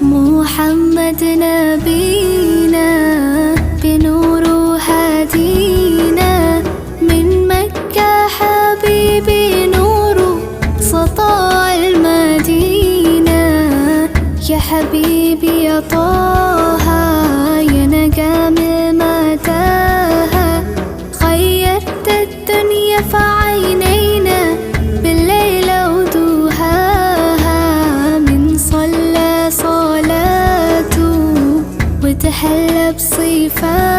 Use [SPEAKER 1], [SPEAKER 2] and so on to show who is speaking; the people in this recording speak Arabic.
[SPEAKER 1] محمد نبينا بنور هدينا من مكة حبيبي نور سطاع المدينة. يا حبيبي يا طه يا نجم متاهة، خيرت الدنيا في عينينا بالليل ودوهاها. من صلى صلاته وتحلى بصفاته